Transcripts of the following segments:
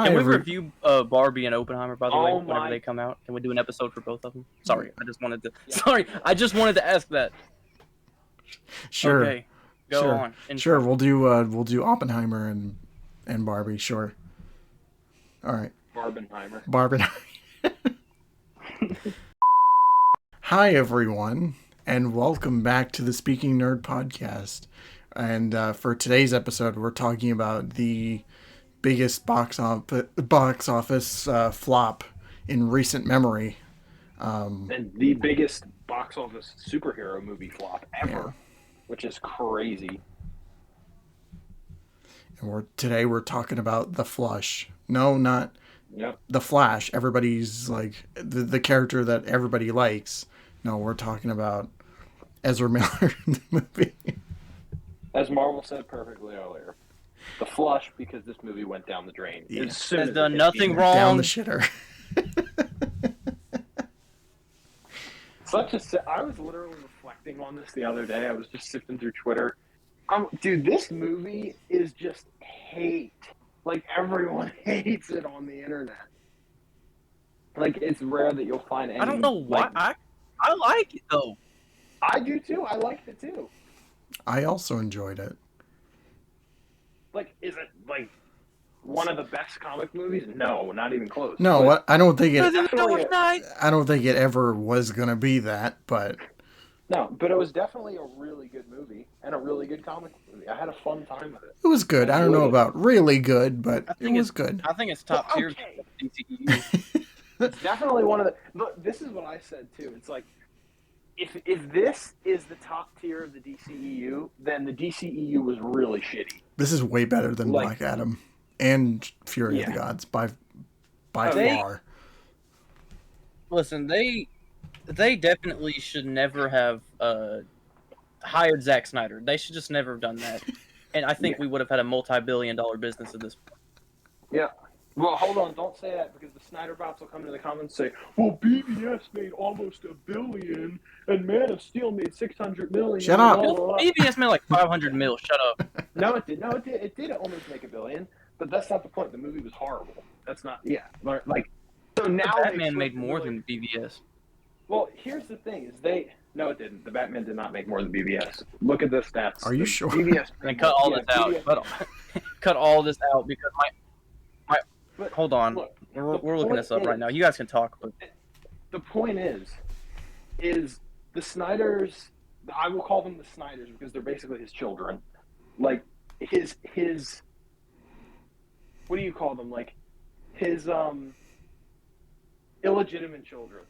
Can we review Barbie and Oppenheimer, by the way, whenever they come out? Can we do an episode for both of them? Sorry, I just wanted to. Yeah. Sorry, I just wanted to ask that. Sure. Okay, go on. Sure, we'll do Oppenheimer and Barbie. Sure. All right. Barbenheimer. Hi everyone, and welcome back to the Speaking Nerd podcast. And for today's episode, we're talking about the biggest box office flop in recent memory, and the biggest box office superhero movie flop ever, which is crazy. And today we're talking about The Flush. No, not The Flash. Everybody's like the character that everybody likes. No, we're talking about Ezra Miller in the movie. As Marvel said perfectly earlier, The Flush, because this movie went down the drain. Yeah. Has done nothing wrong. Down the shitter. I was literally reflecting on this the other day. I was just sifting through Twitter. Dude, this movie is just hate. Like, everyone hates it on the internet. Like, it's rare that you'll find any... I don't know why. I like it, though. I do, too. I liked it, too. I also enjoyed it. Like, is it, like, one of the best comic movies? No, not even close. No, but I don't think it... I don't think it ever was going to be that, but... No, but it was definitely a really good movie and a really good comic movie. I had a fun time with it. It was good. I don't know about really good, but it was good. I think it's top tier. Okay. It's definitely one of the... Look, this is what I said, too. It's like, if this is the top tier of the DCEU, then the DCEU was really shitty. This is way better than Black Adam and Fury of the Gods by far. Listen, they definitely should never have hired Zack Snyder. They should just never have done that. And I think we would have had a multi-billion-dollar business at this point. Yeah. Well, hold on. Don't say that, because the Snyder bots will come to the comments and say, well, BVS made almost $1 billion, and Man of Steel made $600 million. Shut up. BVS made like 500 mil. Shut up. No, it did. It did almost make $1 billion, but that's not the point. The movie was horrible. That's not. Yeah. Like, so now Batman made more than BVS. Well, here's the thing: no, it didn't. The Batman did not make more than BVS. Look at the stats. Are you sure? BVS. And cut all this out. Cut all this out because my. Hold on. Look, we're looking this up right now. You guys can talk. But... The point is the Snyders. I will call them the Snyders because they're basically his children. Like his. What do you call them? Like his illegitimate children,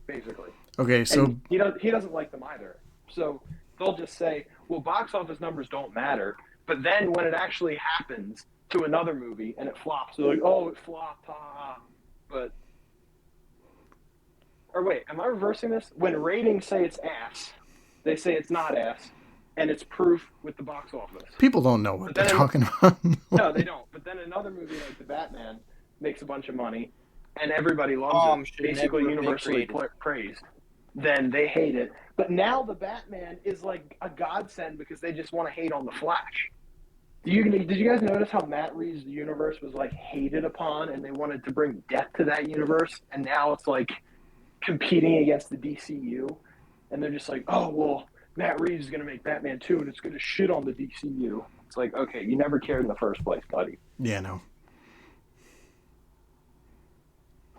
basically. Okay, so and he doesn't like them either. So they'll just say, "Well, box office numbers don't matter." But then when it actually happens to another movie and it flops, they're like, "Oh, it flopped." But or wait, am I reversing this? When ratings say it's ass, they say it's not ass, and it's proof with the box office. People don't know what they're talking about. No, they don't. But then another movie like The Batman makes a bunch of money, and everybody loves it, basically universally praised. Then they hate it. But now The Batman is like a godsend because they just want to hate on The Flash. Did you guys notice how Matt Reeves' universe was like hated upon, and they wanted to bring death to that universe, and now it's like competing against the DCU, and they're just like, oh well, Matt Reeves is gonna make Batman 2, and it's gonna shit on the DCU. It's like, okay, you never cared in the first place, buddy. Yeah, no.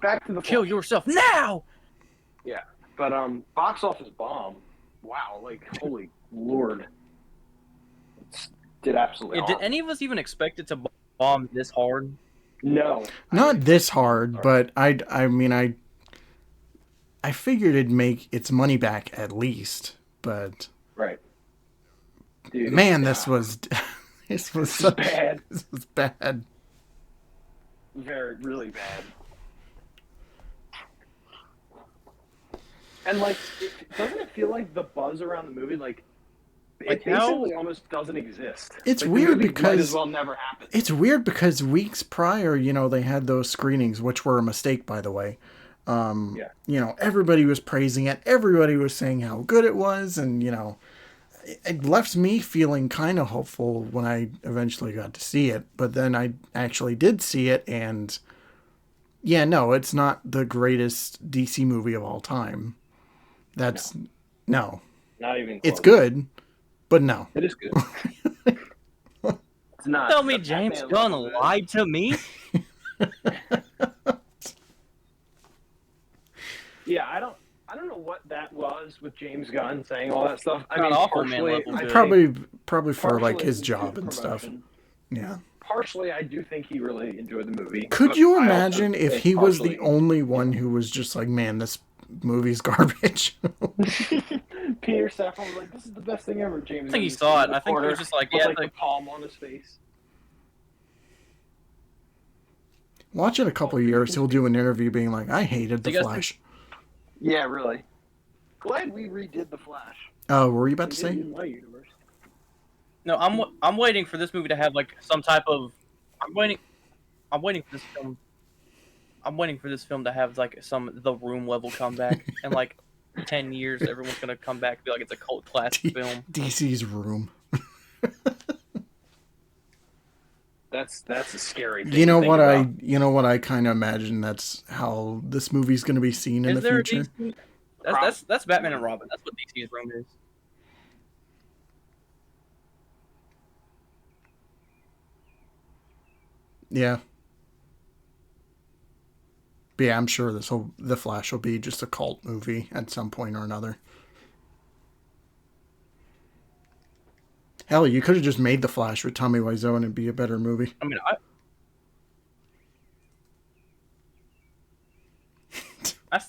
Back to the kill yourself now. Yeah, but box office bomb. Wow, like holy lord. Did absolutely. Did any of us even expect it to bomb this hard? No, not this hard, but I figured it'd make its money back at least, but right. Dude, man, this was bad. This was bad. Very, really bad. And like, doesn't it feel like the buzz around the movie, like it basically almost doesn't exist? It's like, weird because might as well never happen. It's weird because weeks prior, they had those screenings, which were a mistake, by the way. Everybody was praising it. Everybody was saying how good it was, and it left me feeling kind of hopeful when I eventually got to see it. But then I actually did see it, and yeah, no, it's not the greatest DC movie of all time. That's no. Not even close. It's good, but no. It is good. It's not. Tell me James Gunn lied to me? Yeah, I don't know what that was with James Gunn saying all that stuff. I mean, awful, man, level I good. Probably for like his partially job due to and stuff. promotion. Yeah. Partially, I do think he really enjoyed the movie. Could but you I also imagine if think he was the partially- only one who was just like, man, this movie's garbage? Peter Safran was like, "This is the best thing ever." James. I think he Gunn saw was it. in the I think he corner was just like, with, yeah, like like, the palm on his face. Watch in a couple of years, he'll do an interview being like, I hated The You guys Flash. Yeah, really. Glad we redid the Flash. Oh, were you about to We did it say? in my universe. no, I'm waiting for this movie to have like some type of. I'm waiting for this film. I'm waiting for this film to have like some The Room level comeback, and like 10 years, everyone's gonna come back and be like it's a cult classic film. DC's Room. That's a scary thing. You know to what think I kind of imagine that's how this movie's going to be seen in Is the there future. a DC? That's Batman and Robin. That's what DC's Room is. Yeah. But yeah, I'm sure The Flash will be just a cult movie at some point or another. Hell, you could have just made The Flash with Tommy Wiseau and it'd be a better movie. I mean,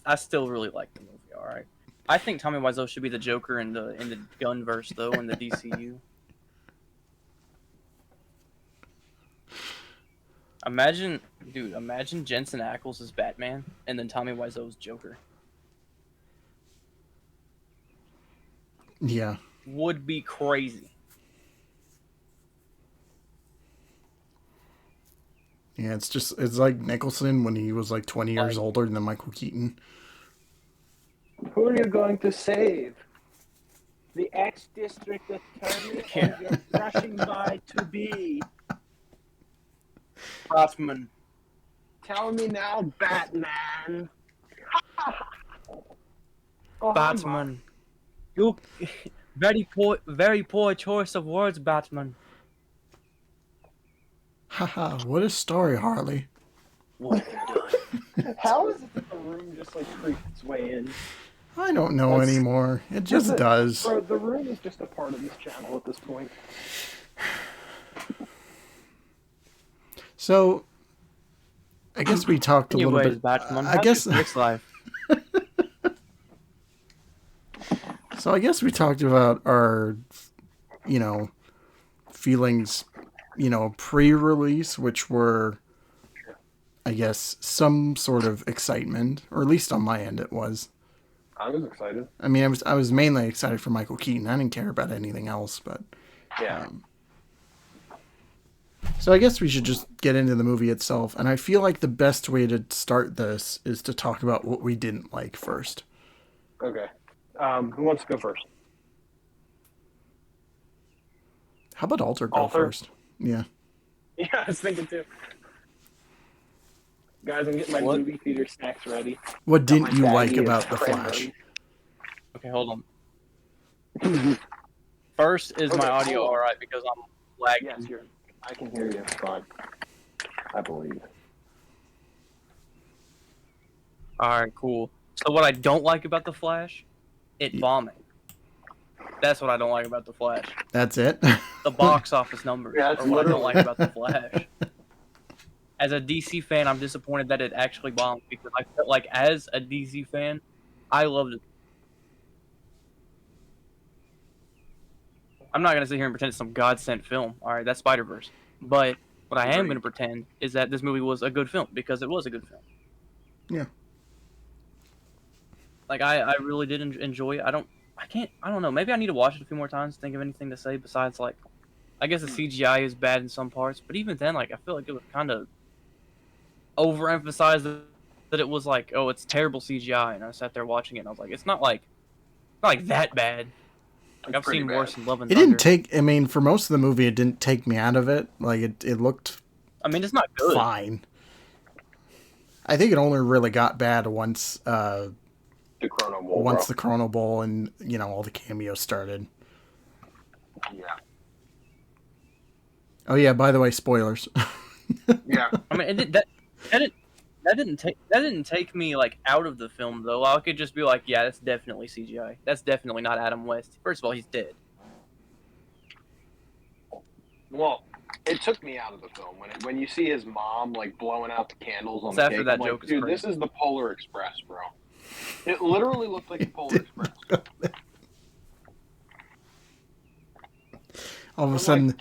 I still really like the movie. All right, I think Tommy Wiseau should be the Joker in the Gunverse though in the DCU. Imagine Jensen Ackles as Batman and then Tommy Wiseau's Joker. Yeah. Would be crazy. Yeah, it's like Nicholson when he was like 20 years older than Michael Keaton. Who are you going to save? The ex-district attorney Yeah. or you're rushing by to be? Batman. Tell me now, Batman. Oh, Batman. You very poor choice of words, Batman. Haha, what a story, Harley. What have you done? How is it that the room just like creeped its way in? I don't know That's- anymore. It just Listen, does. Bro, the room is just a part of this channel at this point. So, I guess we talked a little Anyways, bit. Batman. I guess. It's life. So I guess we talked about our, feelings, pre-release, which were, I guess, some sort of excitement, or at least on my end it was. I was excited. I mean, I was mainly excited for Michael Keaton. I didn't care about anything else, but. Yeah. So I guess we should just get into the movie itself, and I feel like the best way to start this is to talk about what we didn't like first. Okay. Who wants to go first? How about Alter go Alter? first? Yeah. Yeah, I was thinking too. Guys, I'm getting my What? movie theater snacks ready. What Got my didn't you like baggie of about The Flash? cranberries. Okay, hold on. First, is my audio all right because I'm lagging? Yes, I can hear you. Fine. I believe. All right, cool. So what I don't like about the Flash, it bombing. That's what I don't like about the Flash. That's it? The box office numbers Yeah, are it's what I don't literally- like about the Flash. As a DC fan, I'm disappointed that it actually bombed because I felt like as a DC fan, I loved it. I'm not gonna sit here and pretend it's some God-sent film. All right, that's Spider-Verse. But what I am gonna pretend is that this movie was a good film because it was a good film. Yeah. Like I really did enjoy it. I don't know. Maybe I need to watch it a few more times to think of anything to say besides like, I guess the CGI is bad in some parts, but even then, like I feel like it was kind of overemphasized that it was like, oh, it's terrible CGI, and I sat there watching it and I was like, it's not like that bad. Like, I've seen worse in Love and It Thunder. didn't take. I mean, for most of the movie, it didn't take me out of it. Like it looked. I mean, it's not good. Fine. I think it only really got bad once. The Chrono Bowl. Once the Chrono Bowl and all the cameos started. Yeah. Oh yeah. By the way, spoilers. Yeah. I mean, that didn't take me like out of the film though. I could just be like, yeah, that's definitely CGI. That's definitely not Adam West. First of all, he's dead. Well, it took me out of the film when you see his mom like blowing out the candles on It's the after cake. that I'm joke like, is dude, crazy. this is the Polar Express, bro. It literally looked like the Polar Express. All of a sudden,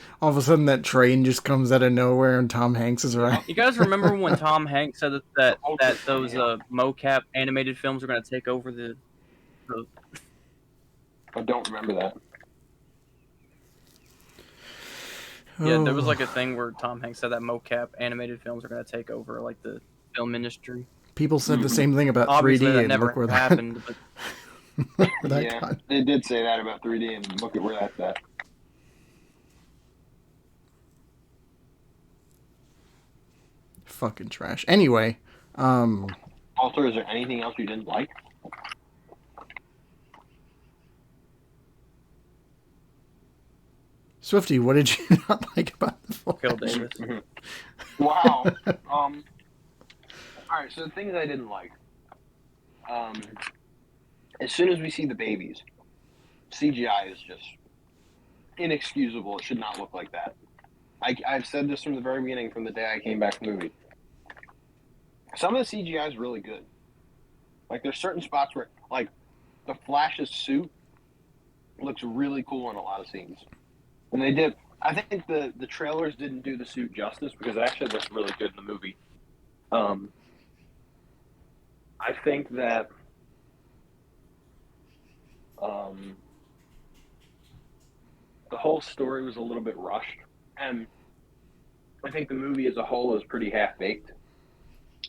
that train just comes out of nowhere, and Tom Hanks is around. You guys remember when Tom Hanks said that those mocap animated films were going to take over the? I don't remember that. Yeah, there was like a thing where Tom Hanks said that mocap animated films are going to take over like the film industry. People said the same thing about Obviously, 3D, that and never look where happened. But Yeah, they did say that about 3D, and look at where that's at. Fucking trash. Anyway, Walter, is there anything else you didn't like? Swifty, what did you not like about the Flash? Kill Davis. Wow. All right. So the things I didn't like. As soon as we see the babies, CGI is just inexcusable. It should not look like that. I've said this from the very beginning, from the day I came back from the movie. Some of the CGI is really good. Like, there's certain spots where, like, the Flash's suit looks really cool in a lot of scenes. And they did. I think the trailers didn't do the suit justice because it actually looks really good in the movie. I think that the whole story was a little bit rushed, and I think the movie as a whole is pretty half-baked.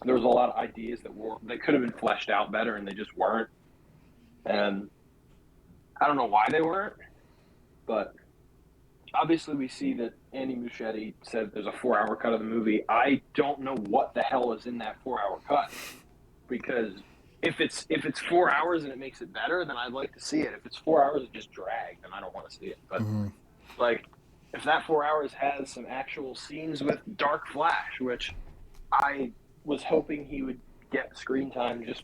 There was a lot of ideas that could have been fleshed out better, and they just weren't. And I don't know why they weren't, but obviously we see that Andy Muschietti said there's a 4-hour cut of the movie. I don't know what the hell is in that 4-hour cut, because if it's 4 hours and it makes it better, then I'd like to see it. If it's 4 hours and just drag, then I don't want to see it. But like, if that 4 hours has some actual scenes with Dark Flash, which I was hoping he would get screen time just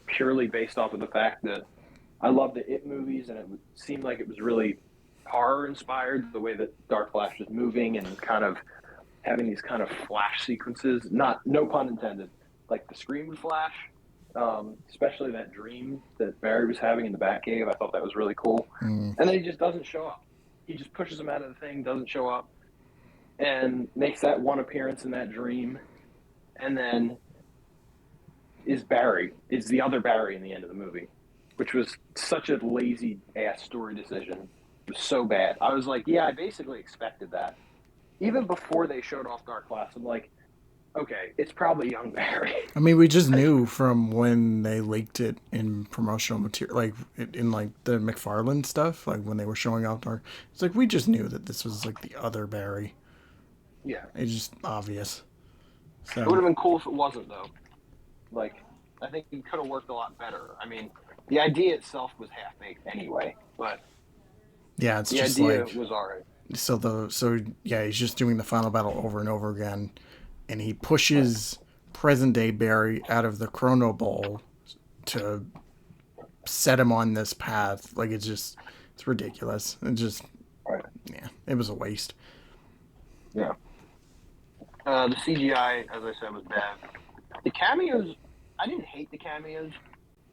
purely based off of the fact that I love the It movies, and it seemed like it was really horror inspired, the way that Dark Flash was moving and kind of having these kind of flash sequences. No pun intended. Like the Scream Flash, especially that dream that Barry was having in the Batcave. I thought that was really cool. And then he just doesn't show up. He just pushes him out of the thing, doesn't show up, and makes that one appearance in that dream, and then is the other Barry in the end of the movie, which was such a lazy ass story decision. It was so bad. I was like, yeah, I basically expected that. Even before they showed off Dark Flash, I'm like, okay, it's probably young Barry. I mean, we just knew from when they leaked it in promotional material, like in like the McFarlane stuff, like when they were showing off Dark. It's like we just knew that this was like the other Barry. Yeah, it's just obvious. So. It would have been cool if it wasn't, though. Like, I think it could have worked a lot better. I mean, the idea itself was half-baked anyway, but yeah, it's the just idea like was alright. So yeah, he's just doing the final battle over and over again, and he pushes present day Barry out of the Chrono Bowl to set him on this path. Like it's ridiculous. Yeah, it was a waste. Yeah. The CGI, as I said, was bad. The cameos, I didn't hate the cameos.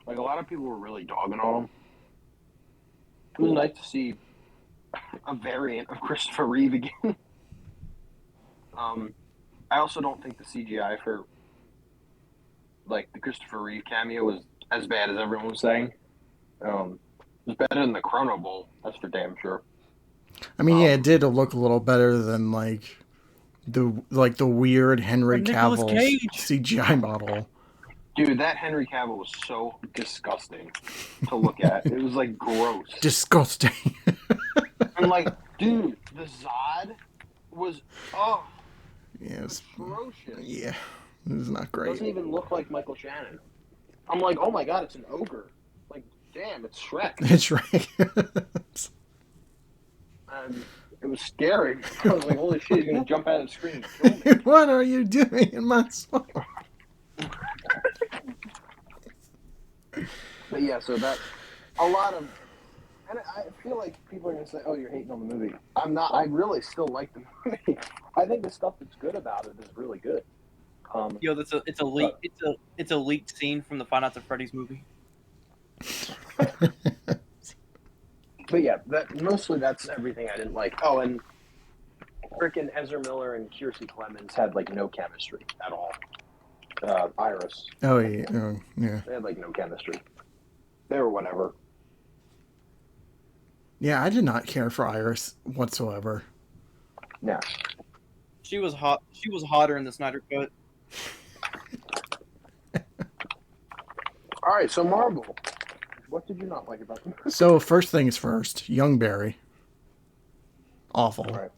Like, a lot of people were really dogging on them. It was nice to see a variant of Christopher Reeve again. I also don't think the CGI for, like, the Christopher Reeve cameo was as bad as everyone was saying. It was better than the Chrono Bowl, that's for damn sure. I mean, yeah, it did look a little better than, the weird Henry Cavill CGI model. Dude, that Henry Cavill was so disgusting to look at. It was like gross. Disgusting. And like, dude, the Zod was Yes. atrocious. Yeah, this is not great. It doesn't even look like Michael Shannon. I'm like, oh my god, it's an ogre. Like, damn, it's Shrek. It's right. And it was scary. I was like, holy shit, he's gonna jump out of the screen and kill me. What are you doing in my swamp? But yeah, so that a lot of, and I feel like people are gonna say, "Oh, you're hating on the movie." I'm not. I really still like the movie. I think the stuff that's good about it is really good. Yo, it's a leaked scene from the Five Nights at Freddy's movie. But yeah, that's everything I didn't like. Oh, and frickin' Ezra Miller and Kiersey Clemens had like no chemistry at all. Iris. Oh yeah, yeah. They had like no chemistry. They were whatever. Yeah, I did not care for Iris whatsoever. Yeah. She was hot. She was hotter in the Snyder Cut. All right, so Marvel. What did you not like about them? So first things first, Young Barry. Awful. Right.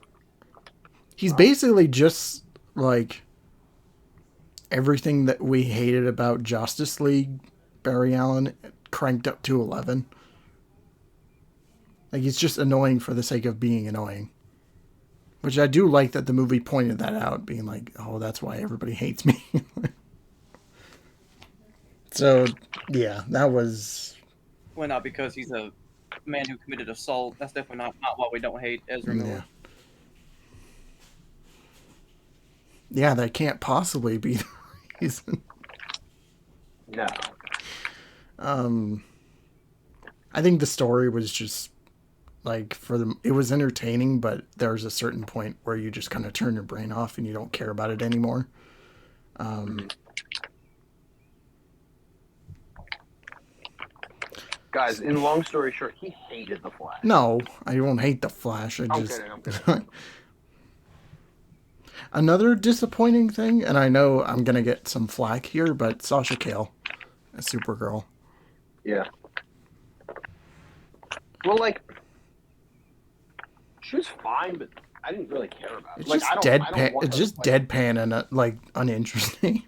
He's basically just like everything that we hated about Justice League, Barry Allen, cranked up to 11. Like, he's just annoying for the sake of being annoying. Which I do like that the movie pointed that out, being like, oh, that's why everybody hates me. So, yeah, that was... Well, not because he's a man who committed assault. That's definitely not why we don't hate Ezra Miller. Yeah, that can't possibly be the reason. No. I think the story was just like it was entertaining, but there's a certain point where you just kind of turn your brain off and you don't care about it anymore. Guys, in long story short, he hated the Flash. No, I won't hate the Flash. I'm kidding. Another disappointing thing, and I know I'm gonna get some flack here, but Sasha Cale as Supergirl. Yeah. Well, like, she was fine, but I didn't really care about it. It's like, just I don't deadpan. want It's her just to play deadpan and like uninteresting.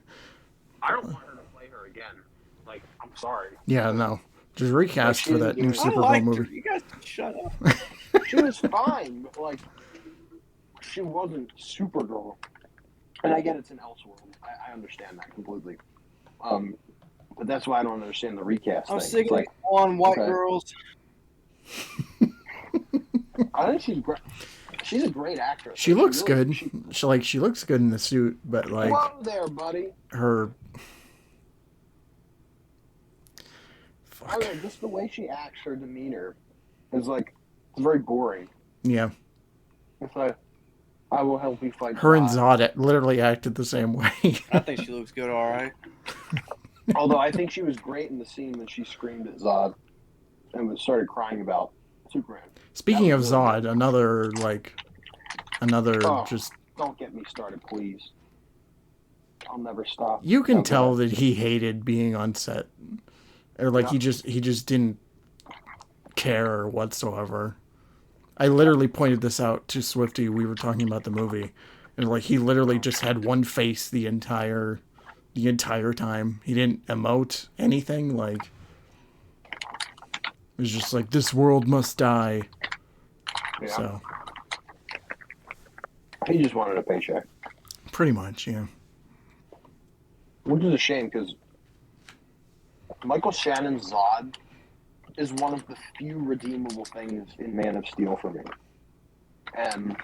I don't want her to play her again. Like, I'm sorry. Yeah, no. Just recast for that new I Supergirl liked movie. her. You guys shut up. She was fine, but like, she wasn't Supergirl. And I get it's an Elseworld. I understand that completely. But that's why I don't understand the recast I'm thing. sick It's like, on white girls. I think she's great. She's a great actress. She looks really, good. She looks good in the suit, but like whoa there, buddy. her. I mean, just the way she acts, her demeanor is like, it's very boring. Yeah. It's like, I will help you fight. Her and Zod literally acted the same way. I think she looks good, all right. Although I think she was great in the scene when she screamed at Zod and started crying about Superman. Speaking of Zod, another Oh, just... Don't get me started, please. I'll never stop. You can tell that he hated being on set. Or like he just didn't care whatsoever. I literally pointed this out to Swifty. We were talking about the movie. And like he literally just had one face the entire time. He didn't emote anything. Like it was just like, this world must die. Yeah. So He just wanted a paycheck. pretty much, yeah. Which is a shame because Michael Shannon's Zod is one of the few redeemable things in Man of Steel for me. And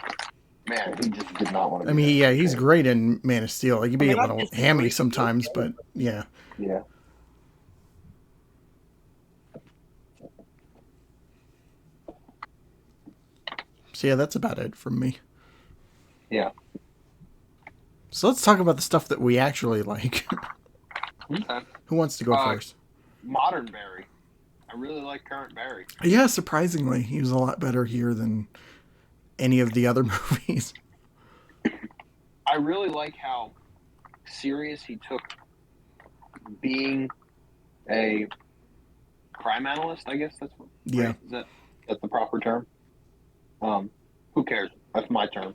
man, he just did not want to. I mean, yeah, he's great in Man of Steel. He can be a little just hammy great. sometimes, but yeah. Yeah. So yeah, that's about it from me. Yeah. So let's talk about the stuff that we actually like. Okay. Who wants to go first? Modern Barry. I really like current Barry. Yeah, surprisingly, he was a lot better here than any of the other movies. I really like how serious he took being a crime analyst, I guess that's what, Yeah. right? That's the proper term? Who cares? That's my term.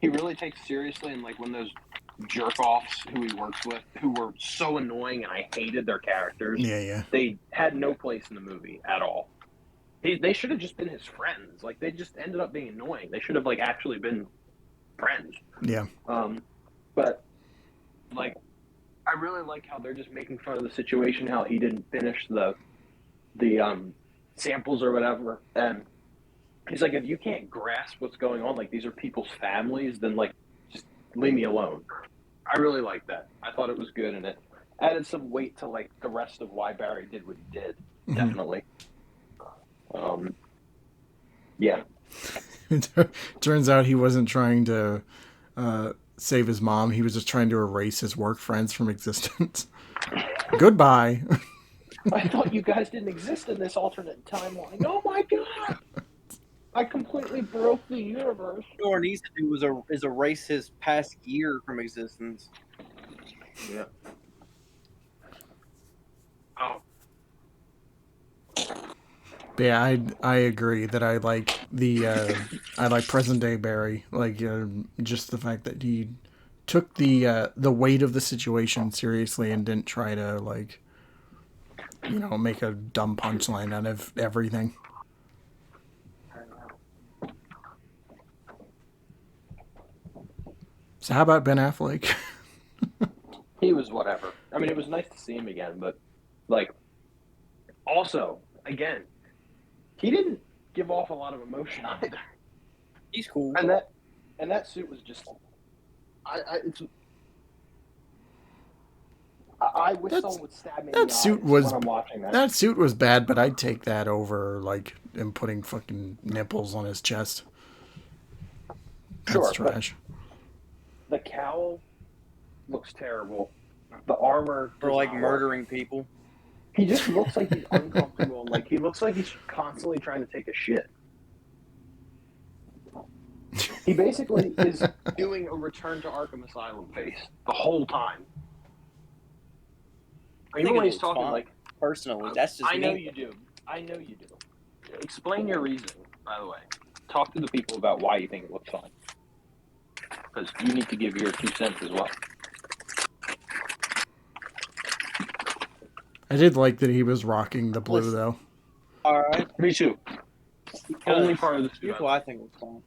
He really takes seriously, and like when those jerk offs who he works with, who were so annoying, and I hated their characters. Yeah. They had no place in the movie at all. They should have just been his friends. Like, they just ended up being annoying. They should have like actually been friends. Yeah. But like, I really like how they're just making fun of the situation, how he didn't finish the samples or whatever, and he's like, if you can't grasp what's going on, like these are people's families, then like just leave me alone. I really like that. I thought it was good, and it added some weight to like the rest of why Barry did what he did. Mm-hmm. Definitely. Yeah. Turns out he wasn't trying to save his mom. He was just trying to erase his work friends from existence. Goodbye. I thought you guys didn't exist in this alternate timeline. Oh my god! I completely broke the universe. All he needs to do is erase his past year from existence. Yeah. Oh. But yeah, I agree that I like I like present day Barry, like just the fact that he took the weight of the situation seriously and didn't try to like make a dumb punchline out of everything. So how about Ben Affleck? He was whatever. I mean, it was nice to see him again, but like, also again, he didn't give off a lot of emotion either. He's cool. And that suit was just, I wish someone would stab me in the suit eyes was when I'm watching that. That suit was bad, but I'd take that over like him putting fucking nipples on his chest. That's trash. The cowl looks terrible. The armor for like murdering people. He just looks like he's uncomfortable, and like he looks like he's constantly trying to take a shit. He basically is doing a Return to Arkham Asylum face the whole time. Even when he's talking, like, personally, that's just I know you do. Explain your reason, by the way. Talk to the people about why you think it looks fine. Because you need to give your 2 cents as well. I did like that he was rocking the blue, though. All right. Me too. Only part of the here's what I think was fine.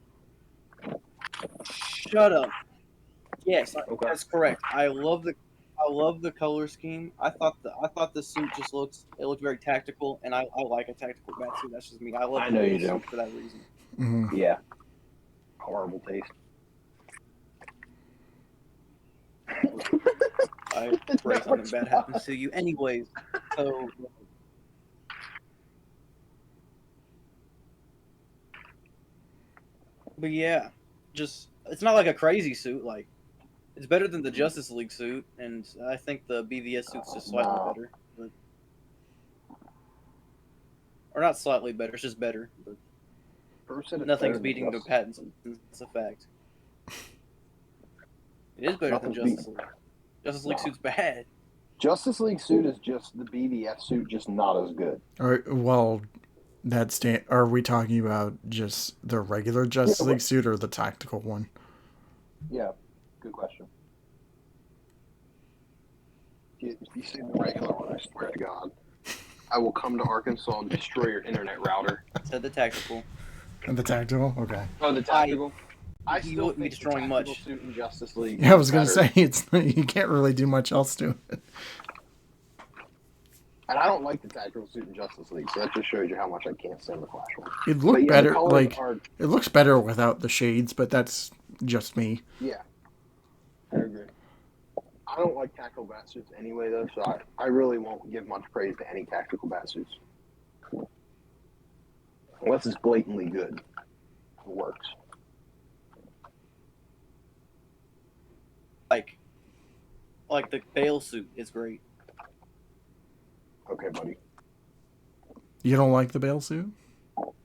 Shut up. Yes, okay. That's correct. I love the color scheme. I thought the suit just looked very tactical, and I like a tactical batsuit. That's just me. I love the suit for that reason. Mm-hmm. Yeah. Horrible taste. I pray something bad happens to you, anyways. So. But yeah, just it's not like a crazy suit. Like, it's better than the Justice League suit, and I think the BVS suit's just slightly better. But, or not slightly better, it's just better. But nothing's beating the Pattinson. It's a fact. It is better than Justice League. Justice League suit's bad. Justice League suit is just the BVS suit, just not as good. All right, well, are we talking about just the regular Justice League suit or the tactical one? Yeah, good question. If you see the regular one, I swear to God, I will come to Arkansas and destroy your internet router. Said the tactical. And the tactical? Okay. Oh, the tactical? I still wouldn't be destroying much. Suit in Justice League. Yeah, I was going to say, you can't really do much else to it. And I don't like the tactical suit in Justice League, so that just shows you how much I can't stand the Flash one. It looked better, it looks better without the shades, but that's just me. Yeah, I agree. I don't like tactical bat suits anyway, though, so I really won't give much praise to any tactical bat suits. Unless it's blatantly good. It works. Like the Bale suit is great. Okay, buddy. You don't like the Bale suit?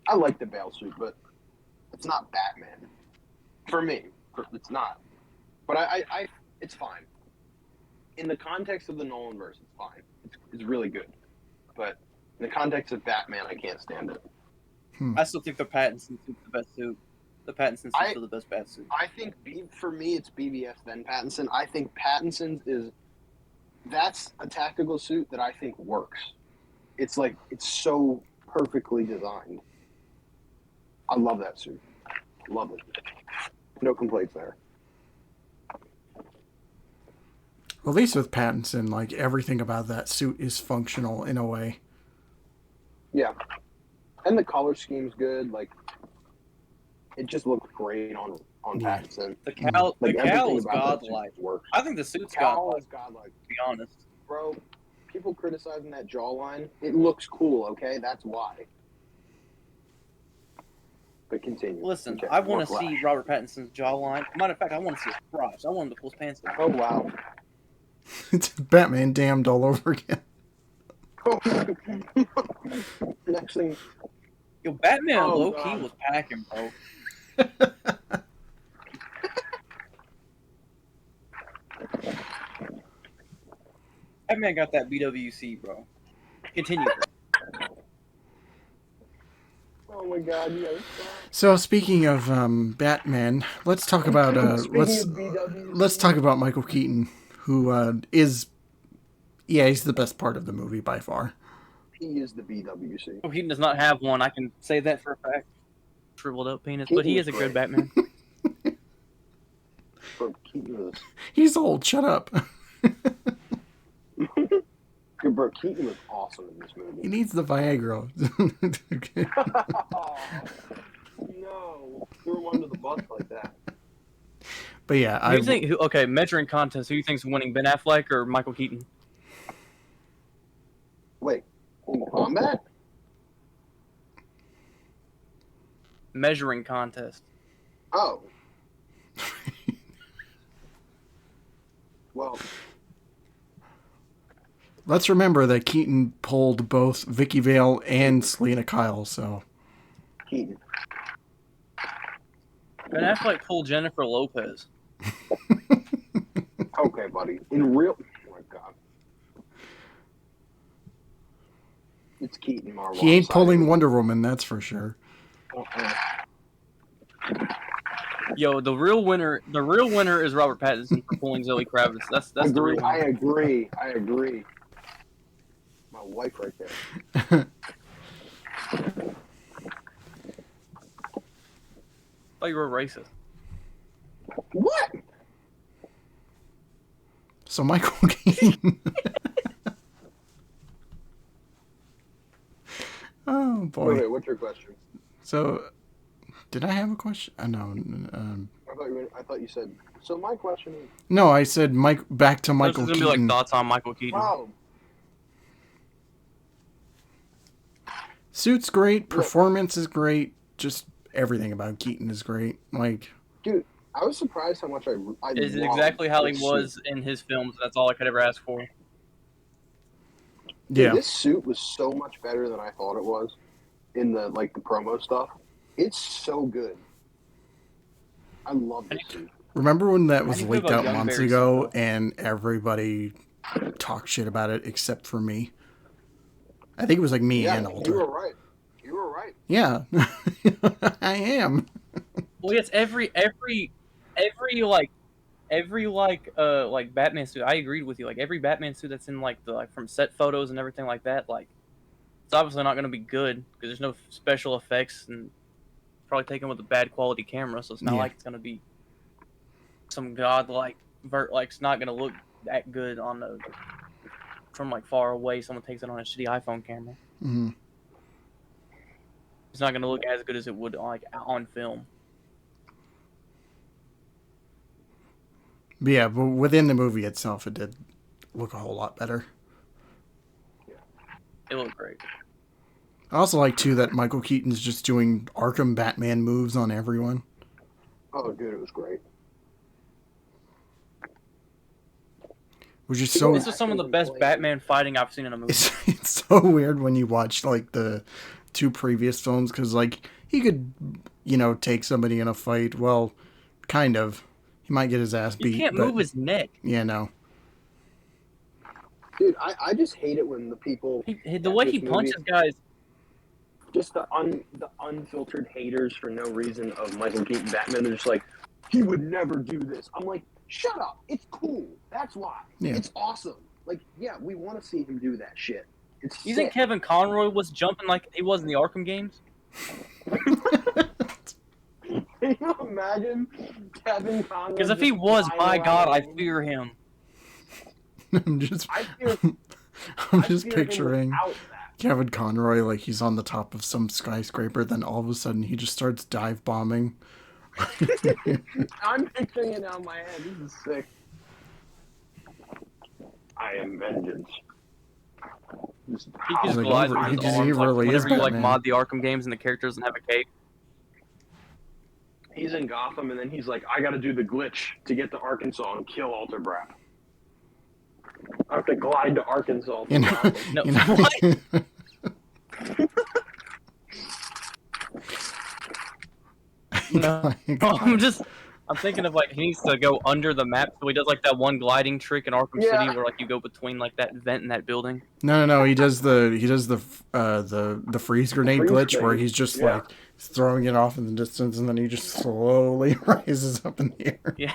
I like the Bale suit, but it's not Batman. For me, it's not. But I it's fine. in the context of the Nolan verse, it's fine. It's really good. But in the context of Batman, I can't stand it. I still think the Pattinson suit's the best suit. The Pattinson suit's still the best bat suit. I think for me, it's BVS then Pattinson. I think Pattinson's that's a tactical suit that I think works. It's like it's so perfectly designed. I love that suit. Love it. No complaints there. Well, at least with Pattinson, like everything about that suit is functional in a way. Yeah, and the color scheme's good. Like, it just looks great on Pattinson. The cowl is godlike. I think the suit's godlike. To be honest, bro, people criticizing that jawline. It looks cool. Okay, that's why. But continue. Listen, I want to see Robert Pattinson's jawline. Matter of fact, I want to see his crotch. I want him to pull his pants down. Oh wow. It's Batman damned all over again. Next thing. Yo, Batman low key was packing, bro. Batman got that BWC, bro. Continue. Oh my god, yeah. So speaking of Batman, let's talk about let's talk about Michael Keaton, who is he's the best part of the movie by far. He is the BWC. Oh, Keaton does not have one. I can say that for a fact. Shriveled up penis, Keaton, but he is a good Batman. Bro, Keaton was... He's old. Shut up. Bro, Keaton was awesome in this movie. He needs the Viagra. Okay. Oh, no, threw him under the bus like that. But yeah, okay, measuring contest. Who do you think's winning, Ben Affleck or Michael Keaton? Wait, in combat? Measuring contest. Oh. Well. Let's remember that Keaton pulled both Vicky Vale and Selena Kyle, so. Keaton. Ben Affleck pulled Jennifer Lopez. Okay, buddy. In real... Oh, my God. It's Keaton Marvel. He ain't pulling Wonder Woman, that's for sure. Yo, the real winner is Robert Pattinson for pulling Zoe Kravitz. That's the real winner. I agree. My wife right there. I thought you were racist. What? So Michael Keaton. Oh boy. Wait, what's your question? So, did I have a question? No. I thought you said. So my question is. No, I said back to Michael Keaton. This is gonna be like thoughts on Michael Keaton. Wow. Suit's great. Performance is great. Just everything about Keaton is great. Like, dude, I was surprised how much I is it exactly how he was in his films? That's all I could ever ask for. Dude, yeah, this suit was so much better than I thought it was in the promo stuff. It's so good. I love this suit. Remember when that was leaked out months ago and everybody talked shit about it except for me? I think it was like me and Alter. You were right. You were right. Yeah, I am. Well, yes, every Batman suit. I agreed with you. Like every Batman suit that's in from set photos and everything like that. Like it's obviously not going to be good because there's no special effects and probably taken with a bad quality camera. So it's not like it's going to be some godlike it's not going to look that good on from far away. Someone takes it on a shitty iPhone camera. Mm-hmm. It's not going to look as good as it would on film. But yeah, but within the movie itself, it did look a whole lot better. Yeah. It looked great. I also like, too, that Michael Keaton's just doing Arkham Batman moves on everyone. Oh, dude, it was great. Which is so... This is some of the best Batman fighting I've seen in a movie. It's so weird when you watch, the two previous films, because, he could, take somebody in a fight. Well, kind of. He might get his ass beat. He can't move his neck. Yeah, no. Dude, I just hate it when the people... The way he punches guys... Just the unfiltered haters for no reason of Michael Keaton Batman. They're just like, he would never do this. I'm like, shut up. It's cool. That's why. Yeah. It's awesome. Like, yeah, we want to see him do that shit. It's You think Kevin Conroy was jumping like he was in the Arkham games? Can you imagine Kevin Conroy? Because if he was, my God, I fear him. I'm just picturing Kevin Conroy like he's on the top of some skyscraper, then all of a sudden he just starts dive bombing. I'm picturing it now in my head. This is sick. I am vengeance. He just glides on his arms, like, whenever you like mod the Arkham games and the character doesn't have a cape. He's in Gotham and then he's like, I gotta do the glitch to get to Arkansas and kill Alter Brap. I have to glide to Arkansas. What? No, I'm thinking of like he needs to go under the map, so he does like that one gliding trick in Arkham City where like you go between like that vent and that building. No, he does the freeze grenade glitch where he's just like throwing it off in the distance and then he just slowly rises up in the air. Yeah.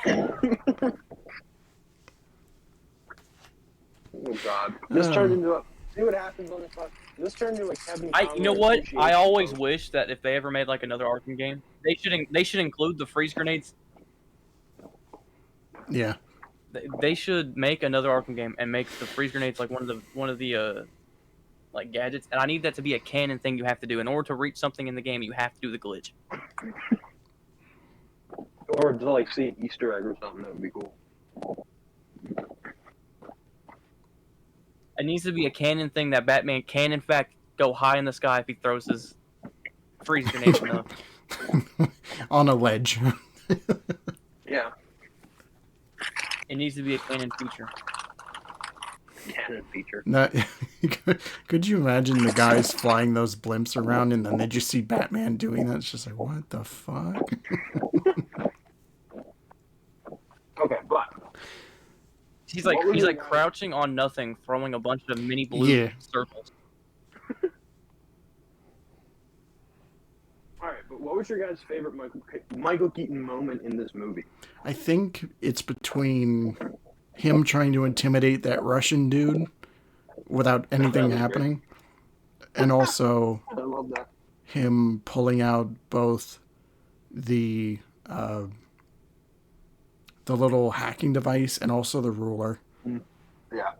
Oh God! This turned into a. See what happens on this one. This turned into a Kevin. You know what? I always wish that if they ever made like another Arkham game, they should include the freeze grenades. Yeah. They should make another Arkham game and make the freeze grenades like one of the like gadgets. And I need that to be a canon thing you have to do in order to reach something in the game. You have to do the glitch. Or to like see an Easter egg or something. That would be cool. It needs to be a canon thing that Batman can, in fact, go high in the sky if he throws his freeze grenade on a ledge. Yeah. It needs to be a canon feature. Canon feature. Could you imagine the guys flying those blimps around and then they just see Batman doing that? It's just like, what the fuck? Okay, but... He's like crouching on nothing, throwing a bunch of mini blue circles. All right, but what was your guys' favorite Michael Keaton moment in this movie? I think it's between him trying to intimidate that Russian dude without anything happening, and also I love that. Him pulling out both the little hacking device and also the ruler. Yeah.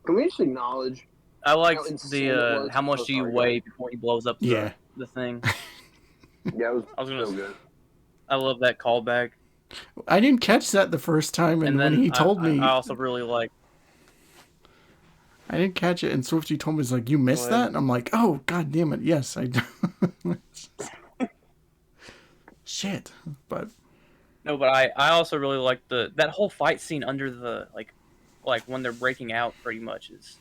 Can we just acknowledge? I like the how much do you weigh before he blows up the thing. Yeah, it was so good. I love that callback. I didn't catch that the first time, and then when he told me, I also really like. I didn't catch it, and Swifty told me, "He's like, you missed that," and I'm like, "Oh, God damn it, yes, I do." Shit, but no, but I also really like that whole fight scene under the like when they're breaking out. Pretty much is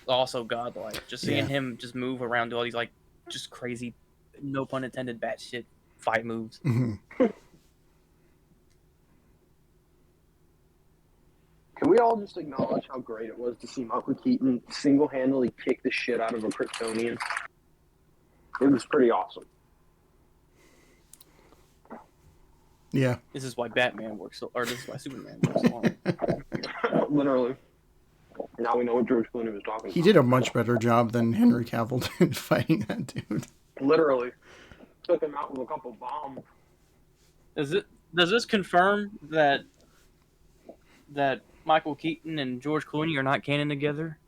also godlike. Just seeing him just move around, do all these like just crazy, no pun intended, batshit fight moves. Mm-hmm. Can we all just acknowledge how great it was to see Michael Keaton single-handedly kick the shit out of a Kryptonian? It was pretty awesome. Yeah. This is why Batman works or this is why Superman works so hard. Literally. Now we know what George Clooney was talking about. He did a much better job than Henry Cavill did fighting that dude. Literally. Took him out with a couple bombs. Does this confirm that Michael Keaton and George Clooney are not canon together?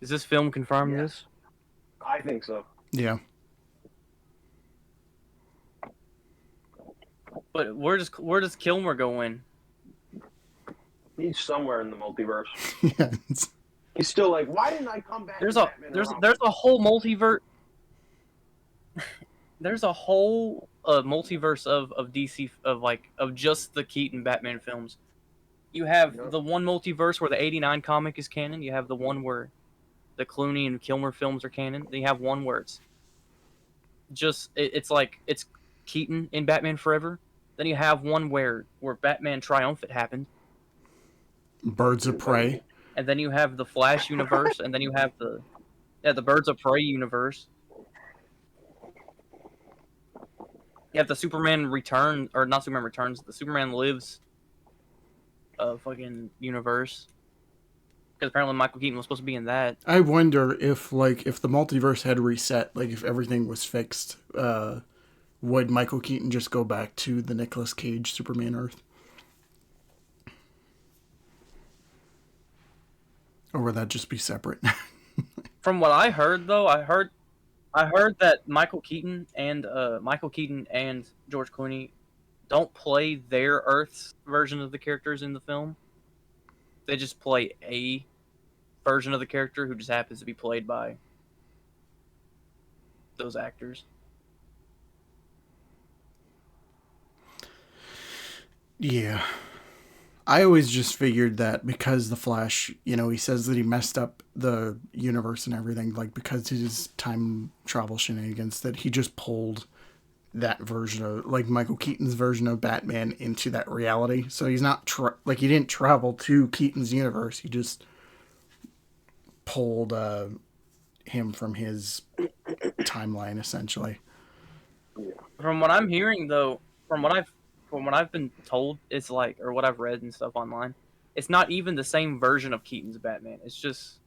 Does this film confirm this? I think so. Yeah. But where does Kilmer go in? He's somewhere in the multiverse. Yeah. He's still like, why didn't I come back? There's a whole multiverse. There's a whole multiverse of DC of just the Keaton Batman films. You have the one multiverse where the '89 comic is canon. You have the one where the Clooney and Kilmer films are canon. Then you have one where it's just it's Keaton in Batman Forever. Then you have one where Batman Triumphant happened. Birds of Prey. And then you have the Flash universe, and then you have the Birds of Prey universe. You have the Superman Return, or not Superman Returns, the Superman Lives fucking universe. Because apparently Michael Keaton was supposed to be in that. I wonder if the multiverse had reset, like if everything was fixed, would Michael Keaton just go back to the Nicolas Cage Superman Earth? Or would that just be separate? From what I heard, though, I heard that Michael Keaton and George Clooney don't play their Earth's version of the characters in the film. They just play a version of the character who just happens to be played by those actors. Yeah. I always just figured that because the Flash, he says that he messed up the universe and everything, like because of his time travel shenanigans, that he just pulled that version of, like, Michael Keaton's version of Batman into that reality. So he's not, he didn't travel to Keaton's universe. He just pulled him from his timeline, essentially. From what I'm hearing, though, from what I've been told, it's like, or what I've read and stuff online, it's not even the same version of Keaton's Batman. It's just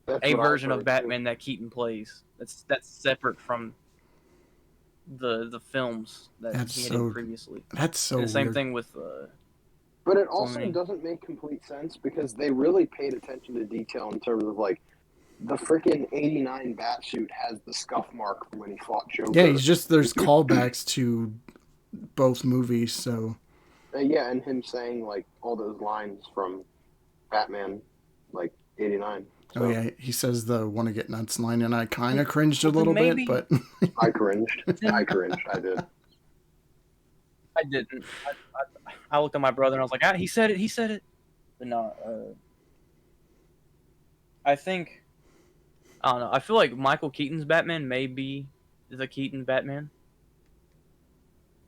a version of Batman that Keaton plays. That's separate from the films that he had in previously. That's so and the same weird. thing with. But it also doesn't make complete sense because they really paid attention to detail in terms of like the freaking '89 Batsuit has the scuff mark from when he fought Joker. Yeah, there's callbacks to both movies, so. Yeah, and him saying like all those lines from Batman, like '89. So. Oh yeah, he says the "wanna get nuts" line, and I kind of cringed a little bit, but I cringed. I did. I didn't. I looked at my brother and I was like, he said it. But no, I think, I don't know. I feel like Michael Keaton's Batman may be the Keaton Batman,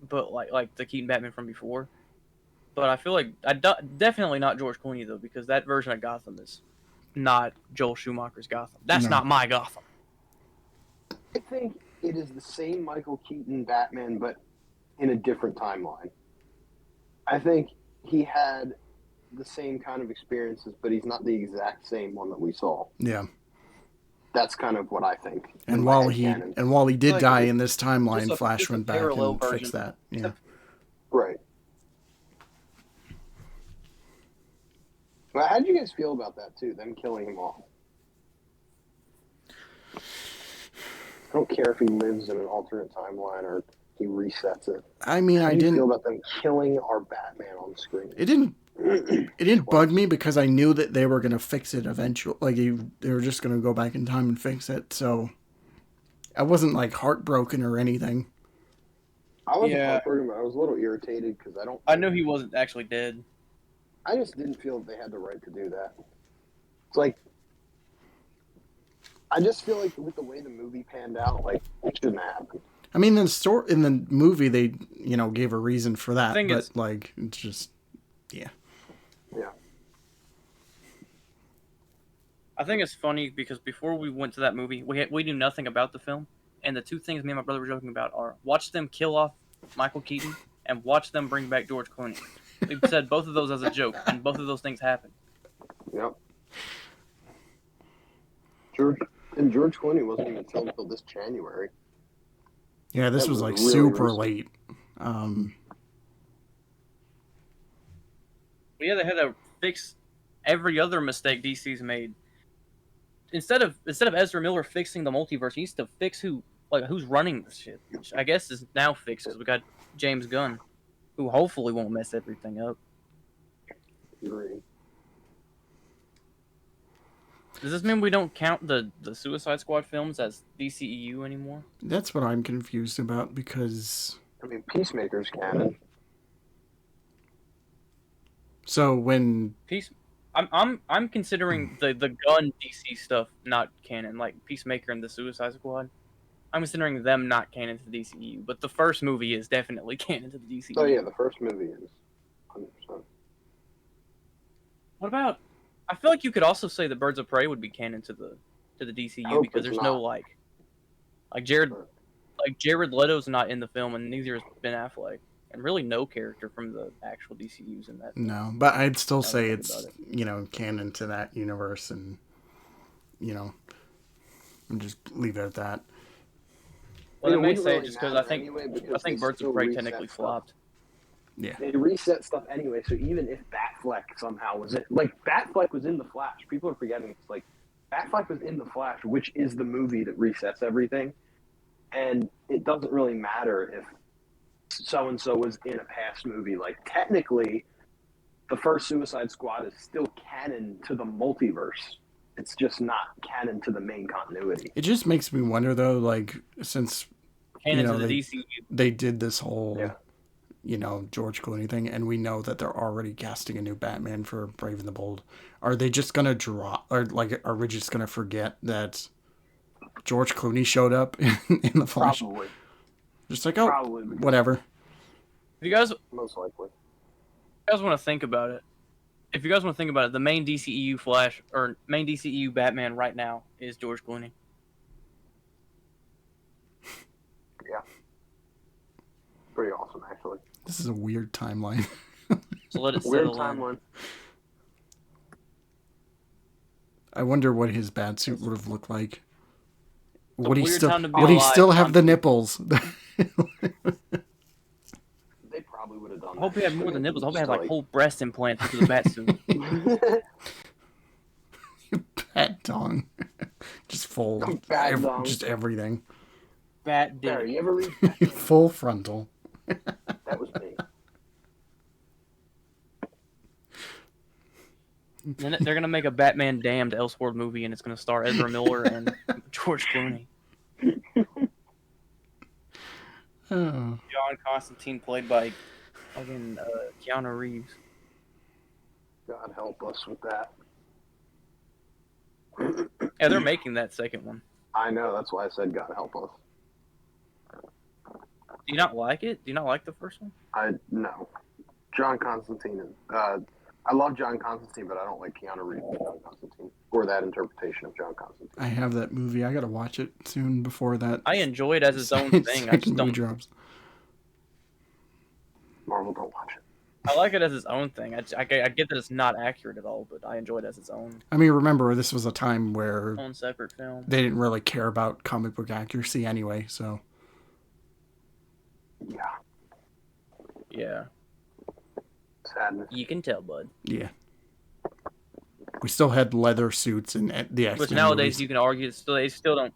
but like the Keaton Batman from before. But I feel like definitely not George Clooney though, because that version of Gotham is not Joel Schumacher's Gotham. That's not my Gotham. I think it is the same Michael Keaton Batman, but in a different timeline. I think he had the same kind of experiences, but he's not the exact same one that we saw. Yeah. That's kind of what I think. And while he did die in this timeline, Flash went back and fixed that. Yeah. Right. Well, how did you guys feel about that too? Them killing him off. I don't care if he lives in an alternate timeline or he resets it. I mean, how do you feel about them killing our Batman on screen? It didn't bug me because I knew that they were going to fix it eventually. Like they were just going to go back in time and fix it. So I wasn't like heartbroken or anything. I wasn't heartbroken, but I was a little irritated because I knew he wasn't actually dead. I just didn't feel that they had the right to do that. It's like, I just feel like with the way the movie panned out, like it shouldn't happen. I mean, in the movie, they gave a reason for that, but like it's just, yeah. I think it's funny because before we went to that movie, we knew nothing about the film, and the two things me and my brother were joking about are watch them kill off Michael Keaton and watch them bring back George Clooney. We said both of those as a joke, and both of those things happened. Yep. George Clooney wasn't even until this January. Yeah, this was like really super late. Yeah, they had to fix every other mistake DC's made. Instead of Ezra Miller fixing the multiverse, he needs to fix who's running this shit. Which I guess is now fixed because we got James Gunn, who hopefully won't mess everything up. Agree. Does this mean we don't count the Suicide Squad films as DCEU anymore? That's what I'm confused about because I mean, Peacemaker's canon. So when I'm considering the Gunn DC stuff not canon, like Peacemaker and the Suicide Squad. I'm considering them not canon to the DCEU, but the first movie is definitely canon to the DCEU. Oh yeah, the first movie is 100%. What about? I feel like you could also say that Birds of Prey would be canon to the DCU because there's no like Jared Leto's not in the film, and neither is Ben Affleck, and really no character from the actual DCU's in that film. No, but I'd still say it's canon to that universe, and and just leave it at that. Well, they may say it just because I think Birds of Prey technically flopped. Yeah, they reset stuff anyway. So even if Batfleck somehow was in, Batfleck was in the Flash, people are forgetting it's like Batfleck was in the Flash, which is the movie that resets everything, and it doesn't really matter if so and so was in a past movie. Like technically, the first Suicide Squad is still canon to the multiverse. It's just not canon to the main continuity. It just makes me wonder, though, like, since canon to the DCU. They did this whole, George Clooney thing, and we know that they're already casting a new Batman for Brave and the Bold. Are they just gonna drop, or like, are we just gonna forget that George Clooney showed up in the Flash? Probably. Just like, whatever. If you guys, most likely, if you guys want to think about it. If you guys want to think about it, the main DCEU Flash or main DCEU Batman right now is George Clooney. Yeah. Pretty awesome, actually. This is a weird timeline. So let it settle weird timeline. I wonder what his bat suit would have looked like. Would he still have the nipples? Probably would have done. I hope he had more than nipples. I hope he had like whole breast implants into the bat suit. Bat dong, just full, just everything. Bat dick. Barry, you ever read full frontal? That was me. Then they're gonna make a Batman Damned Elseworld movie, and it's gonna star Ezra Miller and George Clooney. Oh. John Constantine, played by fucking Keanu Reeves. God help us with that. Yeah, they're making that second one. I know, that's why I said God help us. Do you not like it? Do you not like the first one? No. John Constantine is, I love John Constantine, but I don't like Keanu Reeves as John Constantine, or that interpretation of John Constantine. I have that movie. I gotta watch it soon before that. I enjoy it as its own thing. I just don't. Drops. Marvel, don't watch it. I like it as its own thing. I get that it's not accurate at all, but I enjoy it as its own. I mean, remember, this was a time where own separate film. They didn't really care about comic book accuracy anyway, so. Yeah. Yeah. Sadness. You can tell, bud. Yeah. We still had leather suits in the X-Men Which nowadays movies. you can argue they still don't.